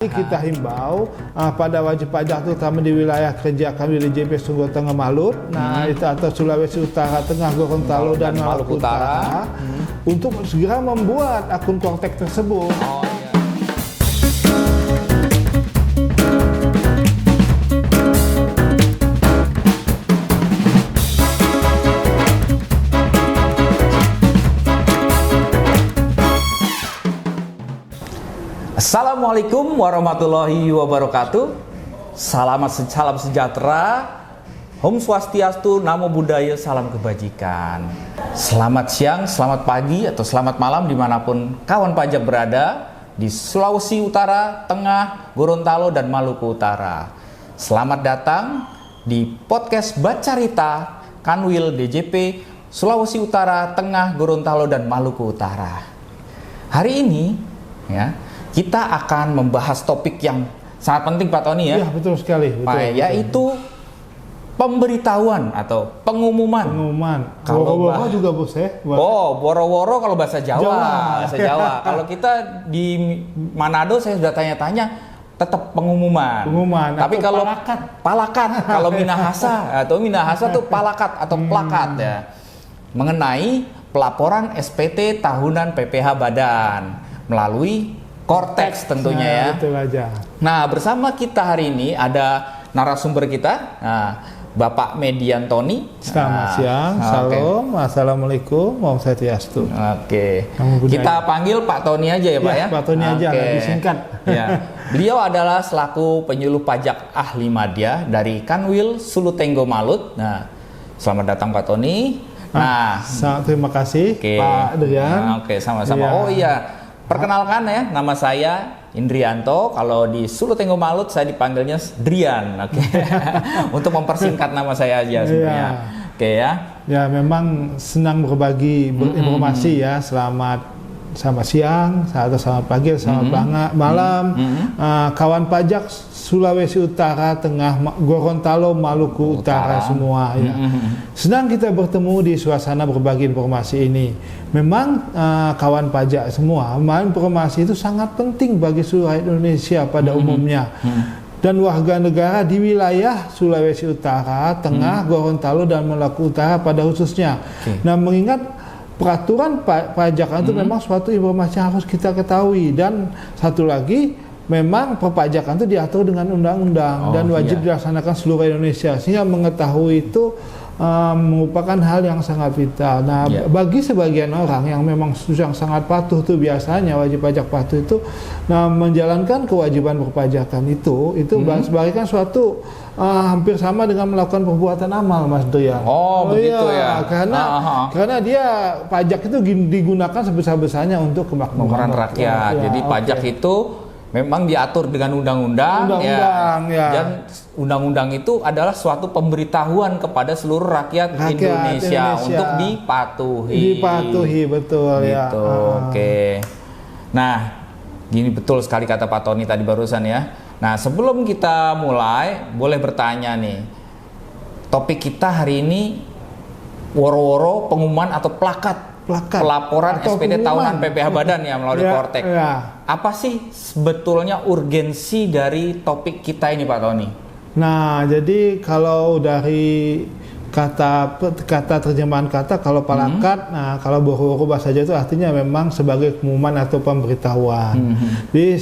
Kita himbau pada wajib pajak terutama di wilayah kerja kami di JP Sungguh Tengah Malut, itu atau Sulawesi Utara, Tengah, Gorontalo dan Maluku Utara, untuk segera membuat akun Kortek tersebut. Assalamualaikum warahmatullahi wabarakatuh. Salam sejahtera, Om Swastiastu, Namo Buddhaya, salam kebajikan. Selamat siang, selamat pagi, atau selamat malam dimanapun kawan pajak berada di Sulawesi Utara, Tengah, Gorontalo, dan Maluku Utara. Selamat datang di podcast Bacarita Kanwil DJP Sulawesi Utara, Tengah, Gorontalo, dan Maluku Utara. Hari ini kita akan membahas topik yang sangat penting, Pak Tony, ya. Iya, betul sekali. Yaitu pemberitahuan atau pengumuman. Kalau woro-woro juga, Bos, ya. Woro-woro kalau bahasa Jawa. Kalau kita di Manado, saya sudah tanya-tanya, tetap pengumuman. Tapi kalau palakat, kalau Minahasa itu palakat atau plakat, ya. Mengenai pelaporan SPT tahunan PPh Badan melalui Kortek tentunya, ya. Betul aja. Nah, bersama kita hari ini ada narasumber kita, Bapak Median Tony. Selamat siang, salam, assalamualaikum, Om Swastiastu. Kita panggil Pak Tony aja, ya, Pak, ya. Pak Tony aja, disingkat. Ya. Beliau adalah selaku penyuluh pajak ahli madya dari Kanwil Sulutenggo Malut. Nah, selamat datang Pak Tony. Terima kasih, Pak Drian. Sama-sama. Perkenalkan, ya, nama saya Indrianto. Kalau di Sulutenggo Malut saya dipanggilnya Drian. Untuk mempersingkat nama saya aja sebenarnya. Ya, memang senang berbagi informasi, ya. Selamat siang, selamat pagi, selamat malam. Kawan pajak Sulawesi Utara, Tengah, Gorontalo, Maluku Utara semua, ya. Senang kita bertemu di suasana berbagi informasi ini. Memang kawan pajak semua, informasi itu sangat penting bagi seluruh Indonesia pada umumnya. Dan warga negara di wilayah Sulawesi Utara, Tengah, Gorontalo dan Maluku Utara pada khususnya. Nah, mengingat peraturan pajak itu memang suatu informasi yang harus kita ketahui, dan satu lagi memang perpajakan itu diatur dengan undang-undang dan wajib dilaksanakan seluruh Indonesia, sehingga mengetahui itu merupakan hal yang sangat vital. Nah, bagi sebagian orang yang memang yang sangat patuh itu, biasanya wajib pajak patuh itu, menjalankan kewajiban perpajakan itu sebagai suatu hampir sama dengan melakukan perbuatan amal, Mas Drian. Begitu, ya. Karena dia pajak itu digunakan sebesar-besarnya untuk kemakmuran rakyat. Jadi pajak itu memang diatur dengan undang-undang, ya. Dan undang-undang itu adalah suatu pemberitahuan kepada seluruh rakyat Indonesia untuk dipatuhi. Betul, ya. Nah, gini, betul sekali kata Pak Tony tadi barusan, ya. Nah, sebelum kita mulai, boleh bertanya nih. Topik kita hari ini woro-woro pengumuman atau plakat pelaporan SPT tahunan PPh Badan, ya, melalui Kortek. Apa sih sebetulnya urgensi dari topik kita ini, Pak Tony? Nah, jadi kalau dari kata terjemahan kata, kalau palakat, kalau woro-woro bahasa Jawa itu artinya memang sebagai pengumuman atau pemberitahuan. Jadi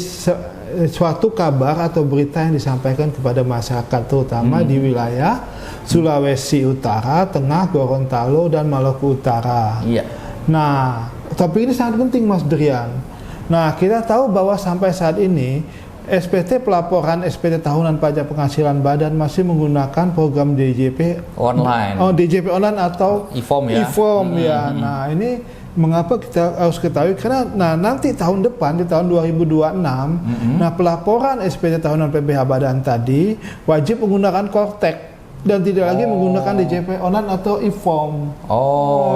suatu kabar atau berita yang disampaikan kepada masyarakat, terutama di wilayah Sulawesi Utara, Tengah, Gorontalo dan Maluku Utara. Nah, topik ini sangat penting, Mas Drian. Nah, kita tahu bahwa sampai saat ini SPT pelaporan SPT tahunan pajak penghasilan badan masih menggunakan program DJP online. DJP online atau e-form, ya. Nah, ini mengapa kita harus ketahui? Karena nanti tahun depan, di tahun 2026, pelaporan SPT tahunan PPh Badan tadi wajib menggunakan Kortek dan tidak lagi menggunakan DJP online atau e-form.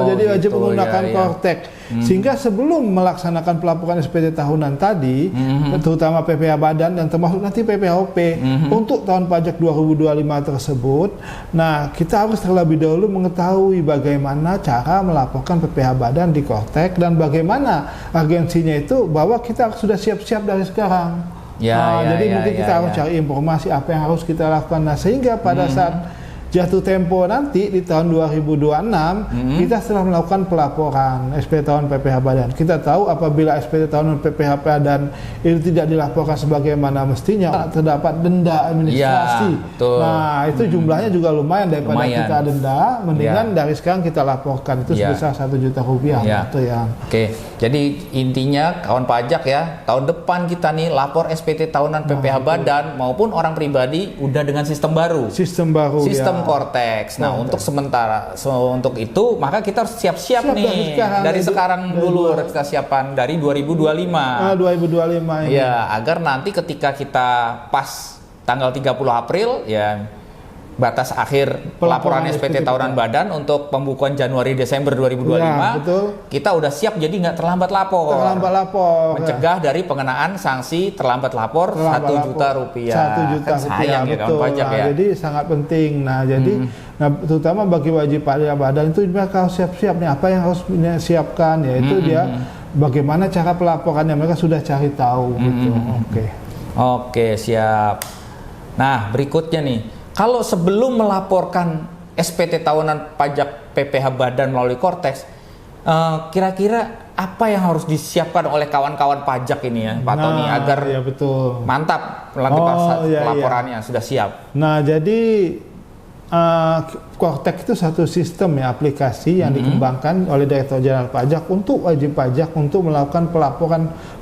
Jadi wajib menggunakan Kortek. Sehingga sebelum melaksanakan pelaporan SPT tahunan tadi, terutama PPh Badan dan termasuk nanti PPhOP untuk tahun pajak 2025 tersebut, nah kita harus terlebih dahulu mengetahui bagaimana cara melaporkan PPh Badan di Kortek dan bagaimana agensinya itu, bahwa kita sudah siap-siap dari sekarang. Jadi mungkin kita harus cari informasi apa yang harus kita lakukan. Nah, sehingga pada saat jatuh tempo nanti di tahun 2026 kita setelah melakukan pelaporan SPT tahunan PPh Badan. Kita tahu apabila SPT tahunan PPh Badan itu tidak dilaporkan sebagaimana mestinya, terdapat denda administrasi. Nah, itu jumlahnya juga lumayan daripada kita denda. Mendingan dari sekarang kita laporkan itu sebesar 1 juta rupiah. Gitu ya. Oke, jadi intinya kawan pajak ya, tahun depan kita nih lapor SPT tahunan PPh Badan maupun orang pribadi udah dengan sistem baru. Sistem Cortex. Nah, untuk sementara, untuk itu maka kita harus siap-siap nih dari sekarang dulu kita siapkan dari 2025. 2025 ini. Ya, agar nanti ketika kita pas tanggal 30 April ya batas akhir pelaporan SPT tahunan Badan untuk pembukuan Januari Desember 2025, kita udah siap jadi nggak terlambat lapor. Mencegah dari pengenaan sanksi terlambat lapor 1 juta rupiah. 1 juta rupiah, betul. Pajak, jadi sangat penting. Nah, jadi terutama bagi wajib pajak Badan itu mereka harus siap-siap nih apa yang harus siapkan, yaitu dia bagaimana cara pelaporannya, mereka sudah cari tahu gitu. Oke, siap. Nah, berikutnya nih, kalau sebelum melaporkan SPT tahunan pajak PPh Badan melalui Cortex, kira-kira apa yang harus disiapkan oleh kawan-kawan pajak ini ya, Pak Tony, agar mantap nanti pas laporannya sudah siap? Nah, jadi Cortex itu satu sistem ya, aplikasi yang dikembangkan oleh Direktorat Jenderal Pajak untuk wajib pajak untuk melakukan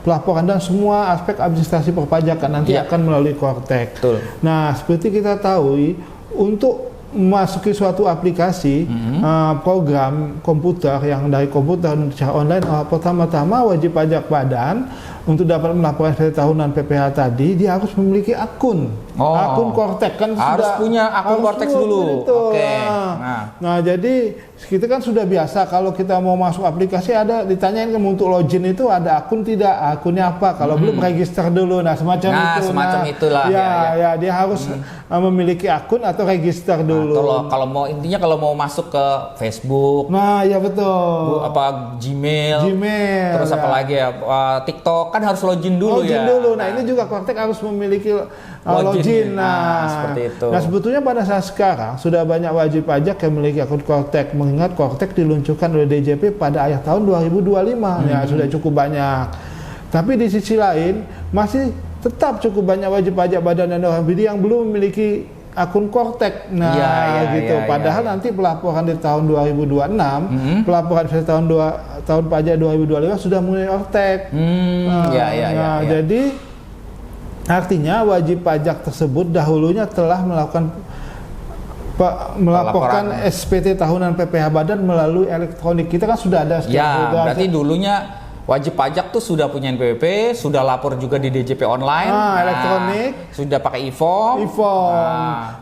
pelaporan dan semua aspek administrasi perpajakan nanti akan melalui Cortex. Nah, seperti kita tahu, untuk memasuki suatu aplikasi program komputer yang dari komputer secara online, pertama-tama wajib pajak Badan untuk dapat melaporkan SPT tahunan PPh tadi, dia harus memiliki akun Cortex, kan harus punya akun Cortex dulu. Nah, jadi kita kan sudah biasa kalau kita mau masuk aplikasi ada ditanyain untuk login itu ada akun tidak, akunnya apa, kalau belum register dulu. Nah, semacam itulah. Dia harus memiliki akun atau register dulu. Kalau mau masuk ke Facebook, betul. Gmail, terus apa lagi ya, TikTok kan harus login dulu. Nah, ini juga Cortex harus memiliki login. Seperti itu. Nah, sebetulnya pada saat sekarang sudah banyak wajib pajak yang memiliki akun Cortex, mengingat Cortex diluncurkan oleh DJP pada akhir tahun 2025. Ya, sudah cukup banyak. Tapi di sisi lain masih tetap cukup banyak wajib pajak Badan dan orang pribadi yang belum memiliki akun Cortex. Padahal nanti pelaporan di tahun 2026, pelaporan tahun pajak 2025 sudah mulai Cortex. Jadi artinya wajib pajak tersebut dahulunya telah melaporkan SPT tahunan PPh Badan melalui elektronik. Kita kan sudah ada sekarang. Berarti dulunya wajib pajak tuh sudah punya NPWP, sudah lapor juga di DJP online, elektronik, sudah pakai e-form.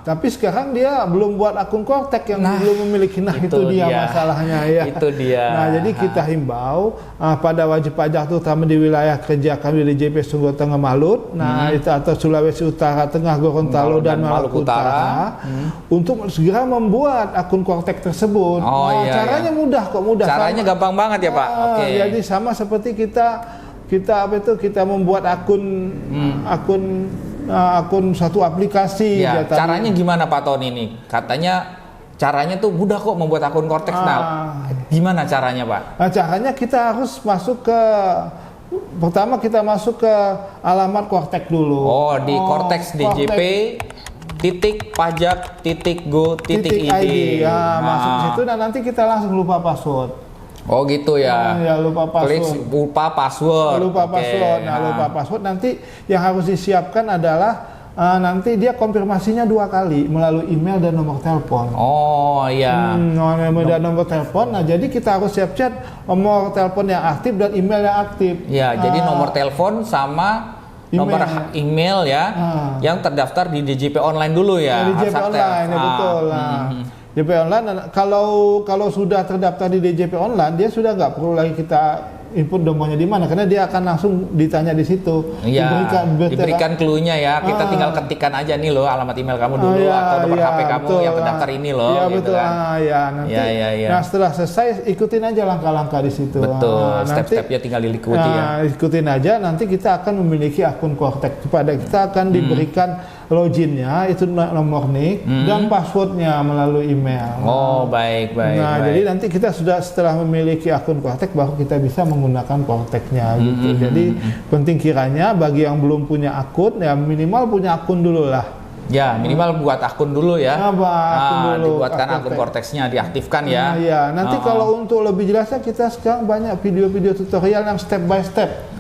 Tapi sekarang dia belum buat akun Cortex yang belum memiliki. Itu dia masalahnya ya. Itu dia. Nah, jadi kita himbau pada wajib pajak terutama di wilayah kerja kami di DJP Sungguh Tengah Malut, itu atau Sulawesi Utara, Tengah, Gorontalo dan Maluku Utara, untuk segera membuat akun Cortex tersebut. Caranya mudah kok, Caranya gampang banget ya, Pak. Jadi sama seperti kita membuat akun satu aplikasi. Caranya gimana Pak Tony ini? Katanya caranya tuh mudah kok membuat akun Cortex. Gimana caranya, Pak? Caranya kita harus pertama kita masuk ke alamat Cortex dulu. Di Cortex DJP .pajak.go.id. Masuk ke situ dan nanti kita langsung lupa password. Gitu ya. Lupa password. Lupa password. Lupa password. Nanti yang harus disiapkan adalah nanti dia konfirmasinya 2 kali melalui email dan nomor telepon. Email dan nomor telepon. Nah, jadi kita harus siap-siap nomor telepon yang aktif dan email yang aktif. Jadi nomor telepon sama nomor email ya, yang terdaftar di DJP online dulu ya. DJP online, betul. DJP online, kalau sudah terdaftar di DJP online, dia sudah nggak perlu lagi kita input domainnya di mana, karena dia akan langsung ditanya di situ. Iya. Diberikan clue-nya ya. Kita tinggal ketikkan aja nih loh alamat email kamu dulu atau nomor HP kamu betul. yang terdaftar ini loh. Iya gitu betul. kan. Nanti. Ya. Nah setelah selesai ikutin aja langkah-langkah di situ. Betul. Step-stepnya tinggal diikuti ya. Ikutin aja. Nanti kita akan memiliki akun Cortex. Kepada kita akan diberikan loginnya, itu nomor NIK dan passwordnya melalui email. Oh baik. Nah jadi nanti kita sudah setelah memiliki akun Cortex baru kita bisa menggunakan Cortex-nya gitu. Jadi penting kiranya bagi yang belum punya akun ya minimal punya akun dulu lah. Ya minimal buat akun dulu ya. Akun dulu. Dibuatkan akun Cortex-nya, diaktifkan ya. Nanti kalau untuk lebih jelasnya kita sekarang banyak video-video tutorial yang step by step.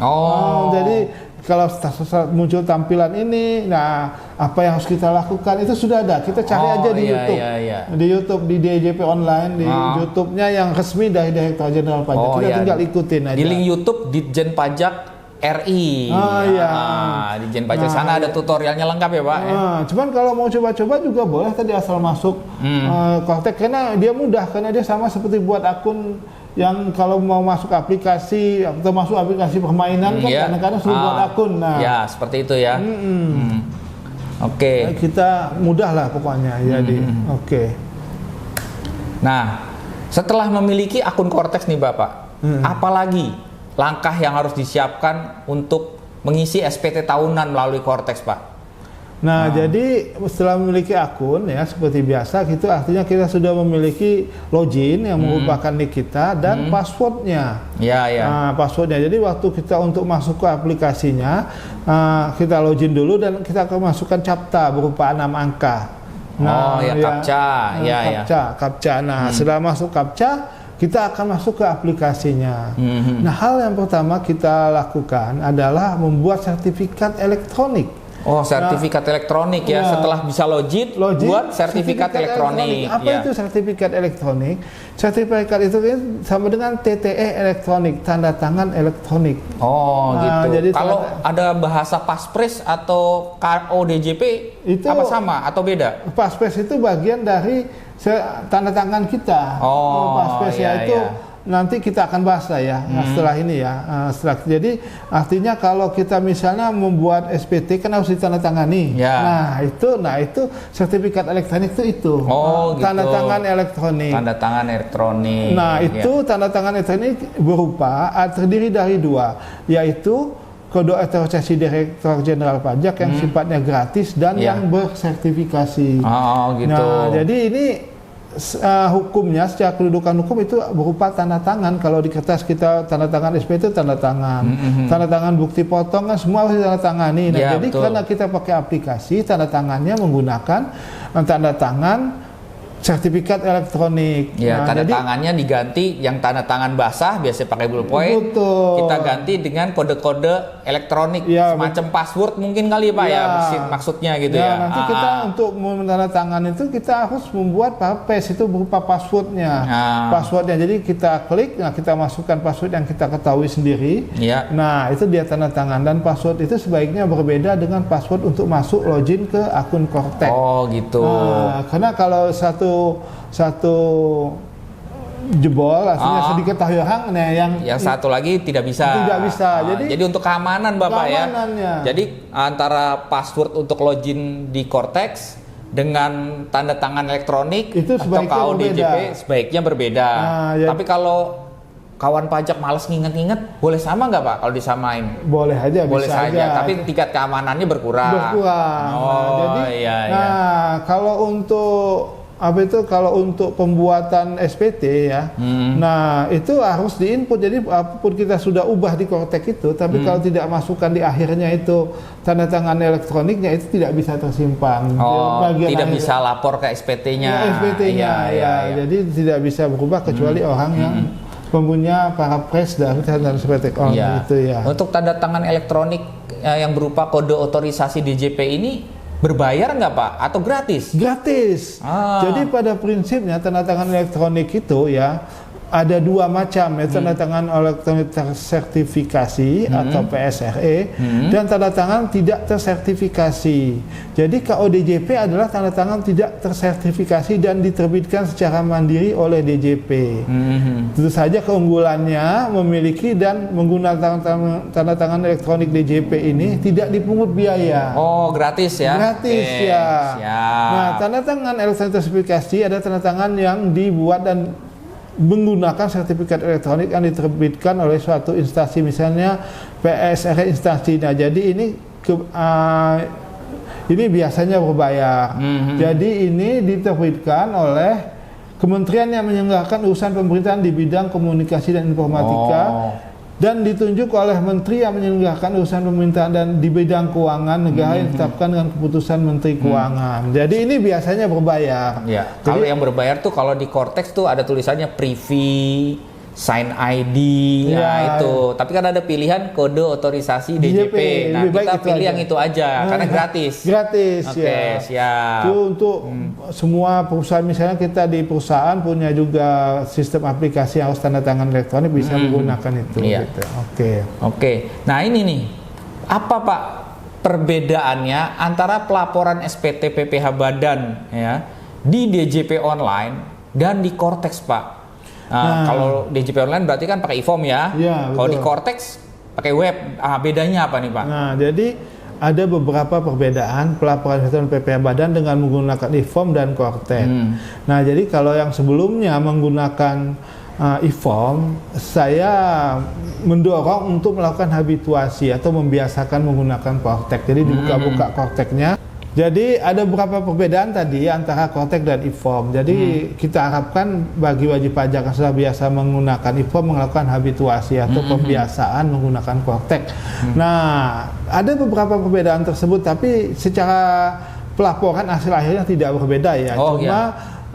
Jadi kalau muncul tampilan ini, nah apa yang harus kita lakukan itu sudah ada. Kita cari aja di YouTube, di YouTube di DJP Online, di YouTube-nya yang resmi dari Direktorat Jenderal Pajak. Kita tinggal ikutin aja. Di link YouTube Ditjen Pajak RI. Ditjen Pajak sana ada tutorialnya lengkap ya Pak. Cuman kalau mau coba-coba juga boleh tadi asal masuk Cortex, karena dia mudah, karena dia sama seperti buat akun yang kalau mau masuk aplikasi atau masuk aplikasi permainan kan kadang-kadang suruh buat akun. Nah, ya seperti itu ya. Oke. Kita mudah lah pokoknya. Jadi oke. Nah, setelah memiliki akun Cortex nih Bapak, apalagi langkah yang harus disiapkan untuk mengisi SPT tahunan melalui Cortex Pak? Nah, jadi setelah memiliki akun ya seperti biasa gitu, artinya kita sudah memiliki login yang merupakan NIK kita dan passwordnya. Nah, passwordnya. Jadi waktu kita untuk masuk ke aplikasinya, kita login dulu dan kita akan masukkan CAPTCHA berupa 6 angka. CAPTCHA. Nah, setelah masuk CAPTCHA, kita akan masuk ke aplikasinya. Nah, hal yang pertama kita lakukan adalah membuat sertifikat elektronik. Sertifikat elektronik ya. Setelah bisa login buat sertifikat elektronik. Apa itu sertifikat elektronik? Sertifikat itu sama dengan TTE elektronik, tanda tangan elektronik. Gitu. Jadi kalau ada bahasa Paspres atau KODJP itu apa sama atau beda? Paspres itu bagian dari tanda tangan kita. Paspres itu nanti kita akan bahas lah ya setelah ini ya. Jadi artinya kalau kita misalnya membuat SPT kan harus ditandatangani. Nah itu sertifikat elektronik itu. Tanda tangan elektronik. Tanda tangan elektronik. Nah itu tanda tangan elektronik berupa terdiri dari 2, yaitu kode otorisasi Direktorat Jenderal Pajak yang sifatnya gratis dan yang bersertifikasi. Nah jadi ini hukumnya secara kedudukan hukum itu berupa tanda tangan. Kalau di kertas kita tanda tangan SP itu tanda tangan, tanda tangan bukti potong kan semua harus tanda tangani. Nah, jadi karena kita pakai aplikasi, tanda tangannya menggunakan tanda tangan sertifikat elektronik. Tanda tangannya diganti yang tanda tangan basah biasanya pakai ballpoint. Kita ganti dengan kode-kode elektronik semacam password mungkin kali Pak maksudnya gitu ya. Nanti kita untuk menandatangani itu kita harus membuat paste itu berupa passwordnya. Passwordnya jadi kita klik, kita masukkan password yang kita ketahui sendiri. Nah itu dia tanda tangan, dan password itu sebaiknya berbeda dengan password untuk masuk login ke akun Cortex. Gitu. Karena kalau satu jebol artinya sedikit tahu orang yang satu lagi tidak bisa. Jadi untuk keamanan Bapak jadi antara password untuk login di Cortex dengan tanda tangan elektronik itu atau KODJP sebaiknya berbeda. Tapi kalau kawan pajak malas nginget-nginget, boleh sama nggak Pak kalau disamain? Boleh aja, boleh bisa saja, aja. Tapi tingkat keamanannya berkurang. Kalau untuk pembuatan SPT ya, nah itu harus diinput. Jadi apapun kita sudah ubah di Cortex itu, tapi kalau tidak masukkan di akhirnya itu tanda tangan elektroniknya, itu tidak bisa tersimpan. Tidak bisa lapor ke SPT-nya. Jadi tidak bisa berubah kecuali orang yang mempunyai parapres dari tanda SPT itu ya. Untuk tanda tangan elektronik yang berupa kode otorisasi DJP ini berbayar nggak Pak? Atau gratis? Gratis. Jadi pada prinsipnya tanda tangan elektronik itu ya ada dua macam, ya, tanda tangan elektronik tersertifikasi atau PSRE dan tanda tangan tidak tersertifikasi. Jadi KODJP adalah tanda tangan tidak tersertifikasi dan diterbitkan secara mandiri oleh DJP. Tentu saja keunggulannya memiliki dan menggunakan tanda tangan elektronik DJP ini tidak dipungut biaya. Oh, gratis ya? Gratis ya. Siap. Nah, tanda tangan elektronik tersertifikasi ada tanda tangan yang dibuat dan menggunakan sertifikat elektronik yang diterbitkan oleh suatu instansi, misalnya PSRE instansinya. Jadi ini biasanya berbayar. Jadi ini diterbitkan oleh kementerian yang menyelenggarakan urusan pemerintahan di bidang komunikasi dan informatika. Dan ditunjuk oleh menteri yang menyelenggarakan urusan pemerintahan dan di bidang keuangan negara yang ditetapkan dengan keputusan menteri keuangan. Jadi ini biasanya berbayar. Ya. Kalau yang berbayar tuh kalau di Cortex tuh ada tulisannya privy, sign ID, nah itu. Tapi kan ada pilihan kode otorisasi DJP. Nah, kita pilih yang itu aja karena gratis. Gratis. Oke, siap. Itu untuk semua perusahaan, misalnya kita di perusahaan punya juga sistem aplikasi yang harus tanda tangan elektronik, bisa menggunakan itu. Iya. Gitu. Oke. Nah ini nih, apa Pak perbedaannya antara pelaporan SPT PPh Badan ya di DJP online dan di Cortex Pak? Kalau DJP online berarti kan pakai e-form ya. Kalau di Cortex pakai web. Bedanya apa nih Pak? Nah, jadi ada beberapa perbedaan pelaporan SPT PPh Badan dengan menggunakan e-form dan Cortex. Nah, jadi kalau yang sebelumnya menggunakan e-form, saya mendorong untuk melakukan habituasi atau membiasakan menggunakan Cortex. Jadi dibuka-buka Cortex-nya. Jadi ada beberapa perbedaan tadi antara Cortex dan e-form. Jadi kita harapkan bagi wajib pajak yang sudah biasa menggunakan e-form melakukan habituasi atau pembiasaan menggunakan Cortex. Nah, ada beberapa perbedaan tersebut, tapi secara pelaporan hasil akhirnya tidak berbeda ya.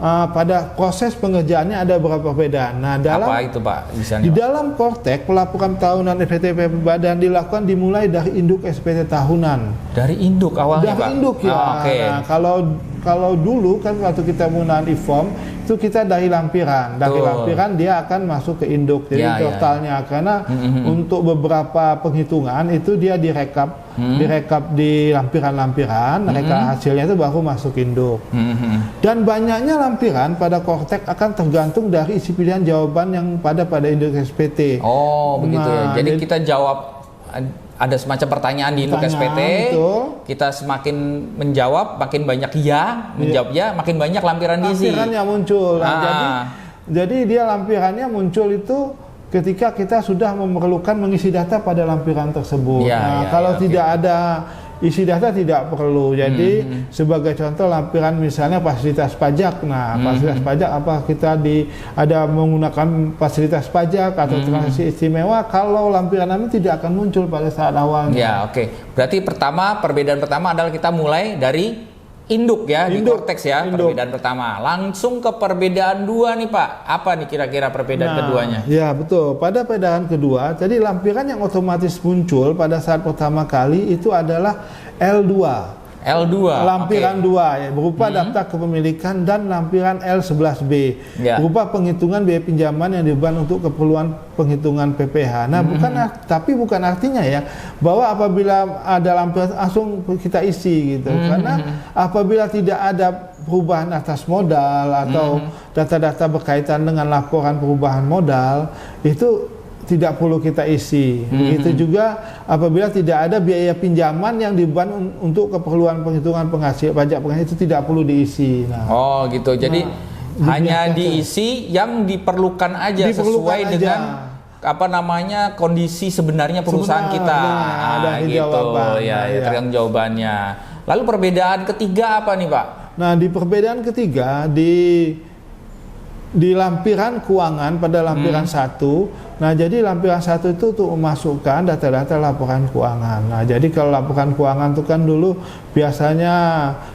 Pada proses pengerjaannya ada beberapa perbedaan. Nah, apa itu Pak? Di dalam Cortex, pelaporan tahunan SPT PPh Badan dilakukan dimulai dari induk SPT tahunan. Dari induk awalnya Pak? Dari induk ya. Nah, kalau dulu kan waktu kita menggunakan e-form itu kita dari lampiran. Dari lampiran dia akan masuk ke induk. Jadi totalnya karena untuk beberapa penghitungan itu dia direkap di lampiran-lampiran, hasilnya itu baru masuk induk. Dan banyaknya lampiran pada Cortex akan tergantung dari isi pilihan jawaban yang pada induk SPT. Oh, begitu ya. Jadi kita jawab, ada semacam pertanyaan di induk SPT, kita semakin menjawab, makin banyak menjawab makin banyak lampiran diisi. Lampirannya muncul. Jadi dia lampirannya muncul itu ketika kita sudah memerlukan mengisi data pada lampiran tersebut. Kalau tidak ada isi data tidak perlu. Jadi sebagai contoh lampiran misalnya fasilitas pajak. Nah, fasilitas pajak apa kita ada menggunakan fasilitas pajak atau transaksi istimewa, kalau lampiran ini tidak akan muncul pada saat awalnya. Berarti perbedaan pertama adalah kita mulai dari induk ya, di Cortex ya, perbedaan pertama. Langsung ke perbedaan dua nih Pak. Apa nih kira-kira perbedaan keduanya? Ya betul, pada perbedaan kedua, jadi lampiran yang otomatis muncul pada saat pertama kali itu adalah L2. Lampiran 2 ya, berupa daftar kepemilikan, dan lampiran L11B berupa penghitungan biaya pinjaman yang dibeban untuk keperluan penghitungan PPh. Nah, bukan artinya ya bahwa apabila ada lampiran langsung kita isi gitu. Karena apabila tidak ada perubahan atas modal atau data-data berkaitan dengan laporan perubahan modal, itu tidak perlu kita isi. Begitu juga apabila tidak ada biaya pinjaman yang dibeban untuk keperluan penghitungan pajak penghasilan, itu tidak perlu diisi. Oh gitu. Jadi hanya diisi yang diperlukan aja sesuai dengan kondisi sebenarnya perusahaan kita. Tergantung jawabannya. Lalu perbedaan ketiga apa nih Pak? Nah, di perbedaan ketiga di lampiran keuangan pada lampiran 1 Nah, jadi lampiran 1 itu untuk memasukkan data-data laporan keuangan. Nah, jadi kalau laporan keuangan itu kan dulu biasanya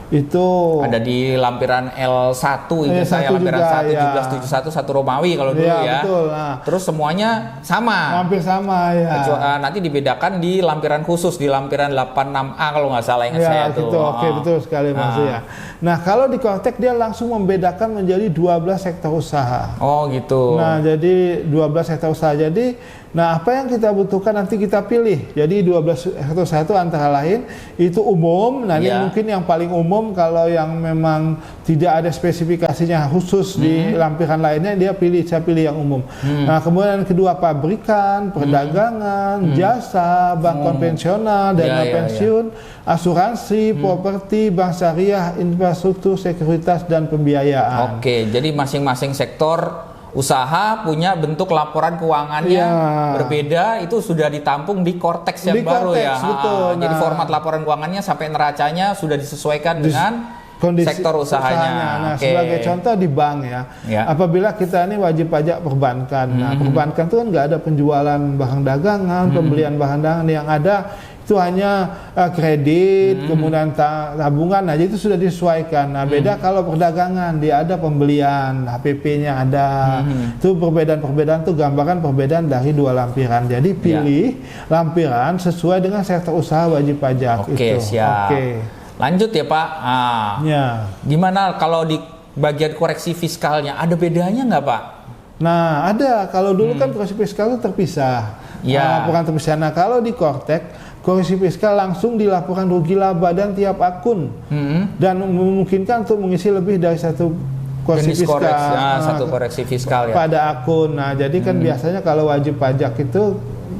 itu ada di lampiran L1 itu saya lampiran juga, 1 1771 1 Romawi kalau dulu ya. Betul. Nah, terus semuanya sama. Hampir sama ya. Nanti dibedakan di lampiran khusus di lampiran 86A kalau nggak salah ingat saya gitu. tuh. Oke, betul sekali Mas ya. Nah, kalau di Kortek dia langsung membedakan menjadi 12 sektor usaha. Oh, gitu. Nah, jadi 12 sektor usaha. Jadi, nah apa yang kita butuhkan nanti kita pilih. Jadi 12 sektor usaha itu antara lain itu umum. Nah, ini mungkin yang paling umum kalau yang memang tidak ada spesifikasinya khusus di lampiran lainnya dia saya pilih yang umum. Nah, kemudian kedua pabrikan, perdagangan, jasa, bank konvensional, dana pensiun, asuransi, properti, bank syariah, infrastruktur, sekuritas dan pembiayaan. Oke, jadi masing-masing sektor usaha punya bentuk laporan keuangannya berbeda, itu sudah ditampung di Kortex yang baru ya. Betul. Jadi format laporan keuangannya sampai neracanya sudah disesuaikan dengan kondisi sektor usahanya. Nah, sebagai contoh di bank ya, apabila kita ini wajib pajak perbankan. Nah, perbankan itu kan nggak ada penjualan barang dagangan, pembelian barang dagangan, yang ada itu hanya kredit, kemudian tabungan. Nah, itu sudah disesuaikan. Nah, beda kalau perdagangan, dia ada pembelian, HPP-nya ada. Itu perbedaan-perbedaan itu gambaran perbedaan dari dua lampiran. Jadi pilih lampiran sesuai dengan sektor usaha wajib pajak. Oke, siap. Lanjut ya Pak. Gimana kalau di bagian koreksi fiskalnya, ada bedanya nggak Pak? Nah, ada. Kalau dulu kan koreksi fiskal itu terpisah. Laporan terpisah. Nah, kalau di Kortek koreksi fiskal langsung dilaporkan rugi laba dan tiap akun dan memungkinkan untuk mengisi lebih dari satu koreksi fiskal, satu koreksi fiskal ya pada akun. Nah, jadi kan biasanya kalau wajib pajak itu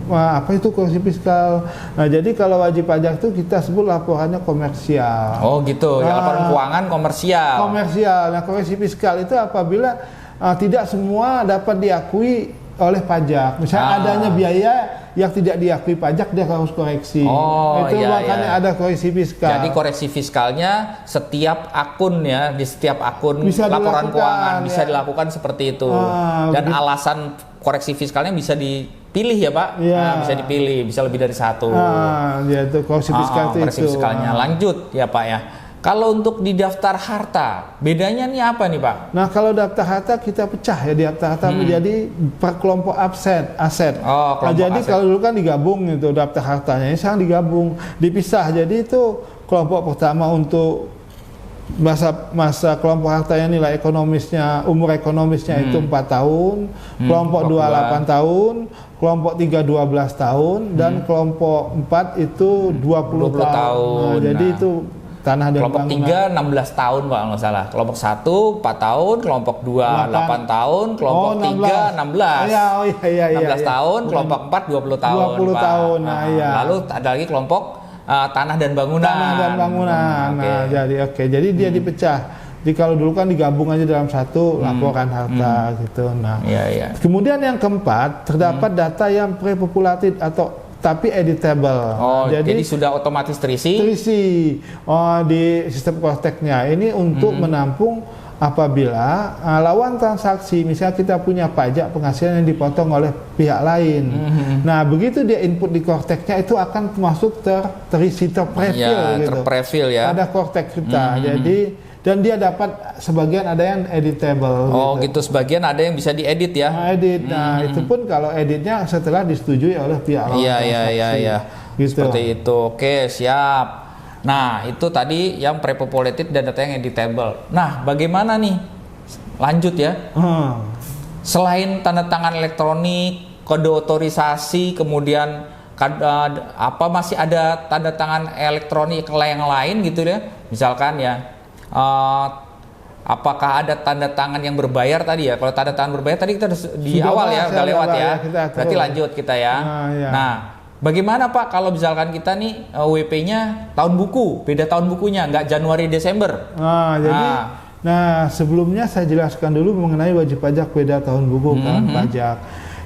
apa itu koreksi fiskal. Nah, jadi kalau wajib pajak itu kita sebut laporannya komersial. Oh gitu, ya, laporan keuangan komersial. Nah, koreksi fiskal itu apabila tidak semua dapat diakui oleh pajak. Misalnya adanya biaya yang tidak diakui pajak, dia harus koreksi. Itu makanya ada koreksi fiskal. Jadi koreksi fiskalnya setiap akun ya, di setiap akun bisa laporan keuangan bisa dilakukan seperti itu. Dan alasan koreksi fiskalnya bisa dipilih ya Pak. Bisa dipilih, bisa lebih dari satu. Itu koreksi fiskal koreksi fiskalnya. Lanjut ya Pak ya. Kalau untuk di daftar harta, bedanya nih apa nih Pak? Nah, kalau daftar harta kita pecah ya, di daftar harta menjadi per kelompok aset. Jadi aset. Kalau dulu kan digabung itu daftar hartanya, ini sekarang digabung, dipisah. Jadi itu kelompok pertama untuk masa kelompok hartanya nilai ekonomisnya, umur ekonomisnya itu 4 tahun, kelompok 2 8 tahun, kelompok 3 12 tahun, dan kelompok 4 itu 20 tahun. Jadi itu tanah dan kelompok bangunan. 3 16 tahun Pak nggak salah. Kelompok 1 4 tahun, kelompok 2 8 tahun, kelompok 3 16. 16 tahun, kelompok 4 20 tahun. 20 tahun. Lalu ada lagi kelompok tanah dan bangunan. Jadi dia dipecah. Jadi kalau dulu kan digabung aja dalam satu laporan harta gitu. Nah, kemudian yang keempat, terdapat data yang prepopulated atau tapi editable. Jadi sudah otomatis terisi di sistem Korteknya. Ini untuk menampung apabila lawan transaksi, misalnya kita punya pajak penghasilan yang dipotong oleh pihak lain. Nah, begitu dia input di Korteknya itu akan masuk terisi terprofil gitu. Terprofil ya. Ada Kortek kita. Jadi dan dia dapat sebagian ada yang editable. Gitu. Sebagian ada yang bisa diedit ya. Nah, itu pun kalau editnya setelah disetujui oleh pihak lain. Gitu. Seperti itu. Oke, siap. Nah, itu tadi yang prepopulated dan data yang editable. Nah, bagaimana nih? Lanjut ya. Selain tanda tangan elektronik, kode otorisasi, kemudian masih ada tanda tangan elektronik yang lain gitu ya? Misalkan ya. Apakah ada tanda tangan yang berbayar tadi ya? Kalau tanda tangan berbayar tadi kita di awal ya, udah lewat ya. Berarti lanjut kita ya. Nah, bagaimana Pak kalau misalkan kita nih WP-nya tahun buku, beda tahun bukunya, nggak Januari Desember. Nah, sebelumnya saya jelaskan dulu mengenai wajib pajak beda tahun buku kan pajak.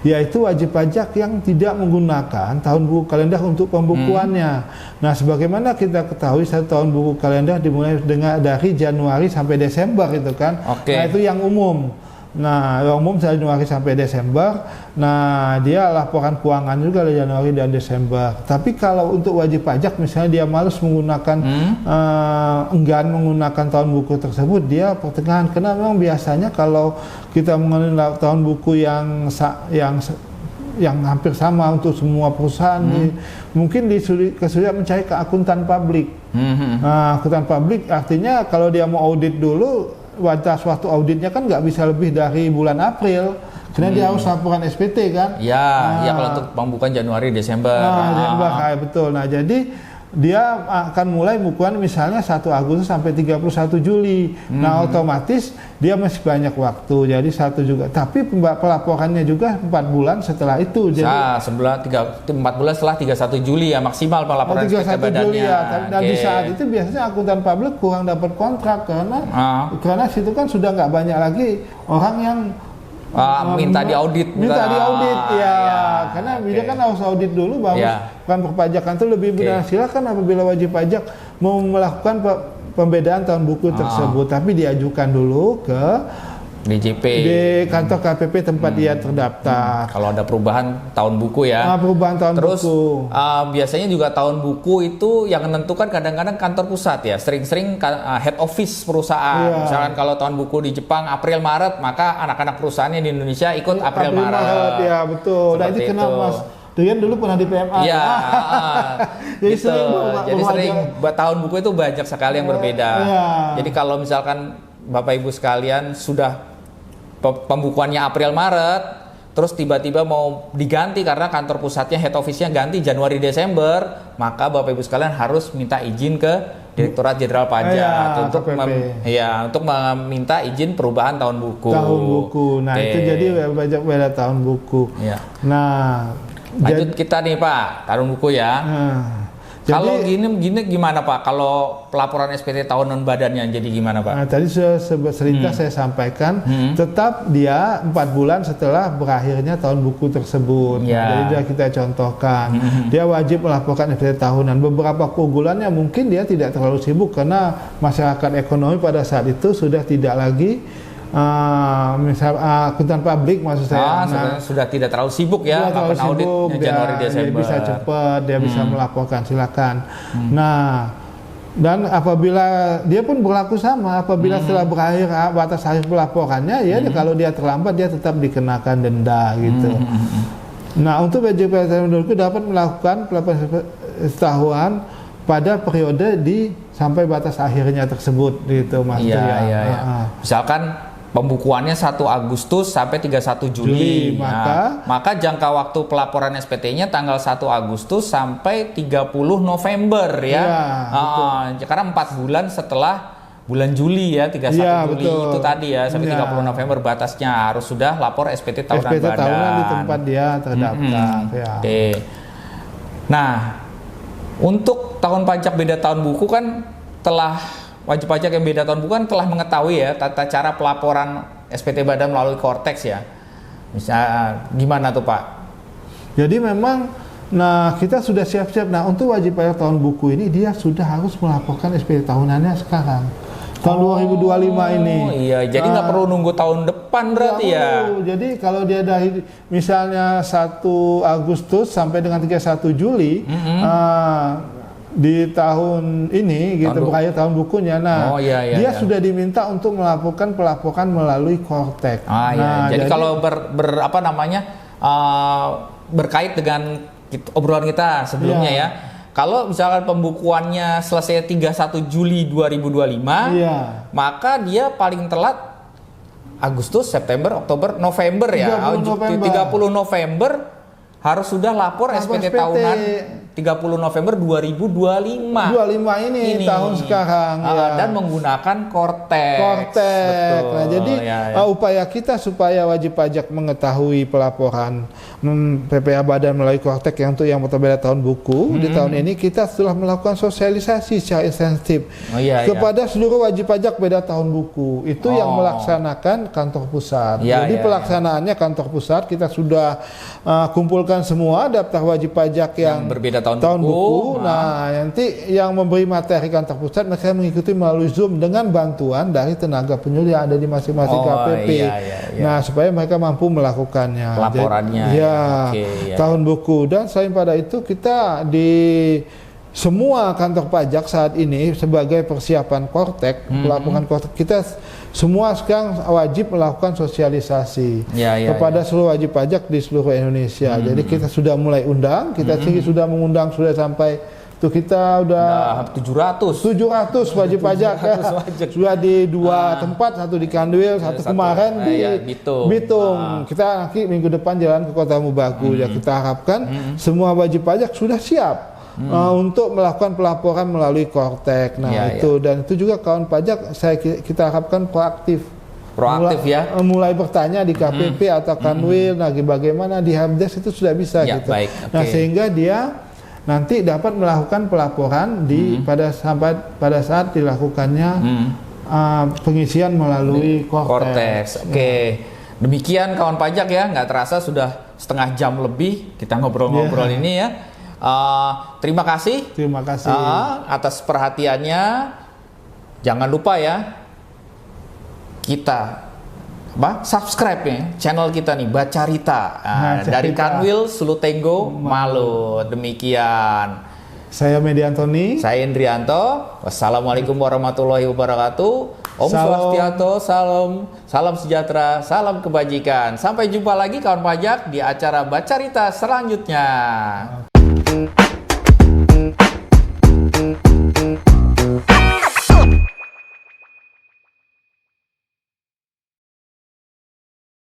Yaitu wajib pajak yang tidak menggunakan tahun buku kalender untuk pembukuannya. Nah, sebagaimana kita ketahui satu tahun buku kalender dimulai dari Januari sampai Desember itu kan. Nah, itu yang umum. Nah, yang umum Januari sampai Desember. Nah, dia laporan keuangan juga dari Januari dan Desember. Tapi kalau untuk wajib pajak, misalnya dia malas menggunakan, enggan menggunakan tahun buku tersebut, dia pertengahan. Karena memang biasanya kalau kita menggunakan tahun buku yang hampir sama untuk semua perusahaan, mungkin kesulitan mencari ke akuntan publik. Nah, akuntan publik artinya kalau dia mau audit dulu, batas waktu auditnya kan nggak bisa lebih dari bulan April, karena dia harus laporan SPT kan. Ya kalau untuk pembukaan Januari, Desember. Desember, betul. Nah, jadi dia akan mulai bukuan misalnya 1 Agustus sampai 31 Juli. Nah, otomatis dia masih banyak waktu. Jadi 1 juga. Tapi pelaporannya juga 4 bulan setelah itu. Jadi 4 bulan setelah 31 Juli ya maksimal pelaporan SPT badannya. Juli ya. Dan di saat itu biasanya akuntan publik kurang dapat kontrak karena situ kan sudah nggak banyak lagi orang yang minta diaudit. Karena dia kan harus audit dulu baru kan perpajakan itu lebih benar. Silakan apabila wajib pajak mau melakukan pembedaan tahun buku tersebut, tapi diajukan dulu ke DJP, di kantor KPP tempat dia terdaftar. Kalau ada perubahan tahun buku ya. Perubahan tahun Terus, buku. Biasanya juga tahun buku itu yang menentukan kadang-kadang kantor pusat ya. Sering-sering head office perusahaan. Misalkan kalau tahun buku di Jepang April Maret, maka anak-anak perusahaannya di Indonesia ikut April Maret. Ya betul. Nah, itu kenapa Mas Rian dulu pernah di PMA. Iya. Jadi gitu. Sering buat tahun buku itu banyak sekali yang berbeda. Jadi kalau misalkan Bapak Ibu sekalian sudah pembukuannya April Maret, terus tiba-tiba mau diganti karena kantor pusatnya head office-nya ganti Januari Desember, maka Bapak Ibu sekalian harus minta izin ke Direktorat Jenderal Pajak untuk meminta izin perubahan tahun buku. Nah, itu jadi pajak beda tahun buku. Nah, lanjut kita nih Pak, tahun buku ya. Kalau gini gimana Pak? Kalau pelaporan SPT tahunan badannya jadi gimana Pak? Nah, tadi selintas saya sampaikan, tetap dia 4 bulan setelah berakhirnya tahun buku tersebut. Nah, jadi kita contohkan, dia wajib melaporkan SPT tahunan. Beberapa keunggulannya mungkin dia tidak terlalu sibuk karena masyarakat ekonomi pada saat itu sudah tidak lagi misal akuntan publik maksud saya sudah tidak terlalu sibuk ya auditnya Januari Desember. Dia bisa cepat, dia bisa melaporkan, silakan. Nah, dan apabila dia pun berlaku sama, apabila setelah berakhir batas akhir pelaporannya ya kalau dia terlambat dia tetap dikenakan denda gitu. Nah, untuk wajib pajak itu dapat melakukan pelaporan setahunan pada periode sampai batas akhirnya tersebut gitu Mas. Misalkan pembukuannya 1 Agustus sampai 31 Juli. Maka jangka waktu pelaporan SPT-nya tanggal 1 Agustus sampai 30 November ya. Karena 4 bulan setelah bulan Juli ya, 31 Juli itu tadi ya, sampai 30 November batasnya harus sudah lapor SPT tahunan badan. Tahunan di tempat dia terdaftar. Oke. Nah, untuk tahun pajak beda tahun buku kan wajib pajak yang beda tahun buku kan telah mengetahui ya tata cara pelaporan SPT badan melalui Cortex ya. Misalnya gimana tuh Pak? Jadi memang kita sudah siap-siap. Nah, untuk wajib pajak tahun buku ini dia sudah harus melaporkan SPT tahunannya sekarang. Tahun 2025 ini. Iya, jadi nggak perlu nunggu tahun depan berarti ya. Jadi kalau dia dari misalnya 1 Agustus sampai dengan 31 Juli di tahun ini gitu berakhir tahun bukunya. Nah, dia sudah diminta untuk melakukan pelaporan melalui Cortex. Jadi kalau berkait dengan obrolan kita sebelumnya ya. Kalau misalkan pembukuannya selesai 31 Juli 2025, maka dia paling telat Agustus, September, Oktober, November ya. 30 November harus sudah lapor SPT tahunan 30 November 2025. 25 ini tahun sekarang dan menggunakan Cortex. Betul. Nah, jadi upaya kita supaya wajib pajak mengetahui pelaporan PPh badan melalui Cortex yang berbeda tahun buku di tahun ini, kita setelah melakukan sosialisasi secara intensif kepada seluruh wajib pajak beda tahun buku. Itu yang melaksanakan kantor pusat. Jadi pelaksanaannya kantor pusat kita sudah kumpulkan semua daftar wajib pajak yang berbeda tahun buku. Nah, nanti yang memberi materi kantor pusat mereka mengikuti melalui Zoom dengan bantuan dari tenaga penyuluh yang ada di masing-masing KPP. Iya. Nah, supaya mereka mampu melakukannya. Laporannya. Tahun buku. Dan selain pada itu kita di semua kantor pajak saat ini sebagai persiapan Kortek, pelaporan Kortek, kita semua sekarang wajib melakukan sosialisasi kepada seluruh wajib pajak di seluruh Indonesia. Jadi kita sudah mulai undang, kita sudah mengundang, sudah sampai tuh kita udah 700 wajib pajak ya. Sudah di 2 tempat, satu di Kanwil, satu kemarin di Bitung. Kita nanti minggu depan jalan ke Kota Mubagu. Ya, kita harapkan semua wajib pajak sudah siap untuk melakukan pelaporan melalui Kortek. Nah, dan itu juga kawan pajak kita harapkan proaktif mulai bertanya di KPP atau Kanwil, bagaimana di Helpdesk itu sudah bisa gitu. Nah, sehingga dia nanti dapat melakukan pelaporan pada saat dilakukannya pengisian melalui Kortek. Demikian kawan pajak ya, nggak terasa sudah setengah jam lebih kita ngobrol-ngobrol ini ya. Terima kasih atas perhatiannya. Jangan lupa ya, kita subscribe ya channel kita nih, Bacarita dari Kanwil Sulutenggo Malut. Demikian. Saya Medi Antoni. Saya Indrianto. Wassalamualaikum warahmatullahi wabarakatuh. Om Swastiastu, salam sejahtera, salam kebajikan. Sampai jumpa lagi kawan pajak di acara Bacarita selanjutnya.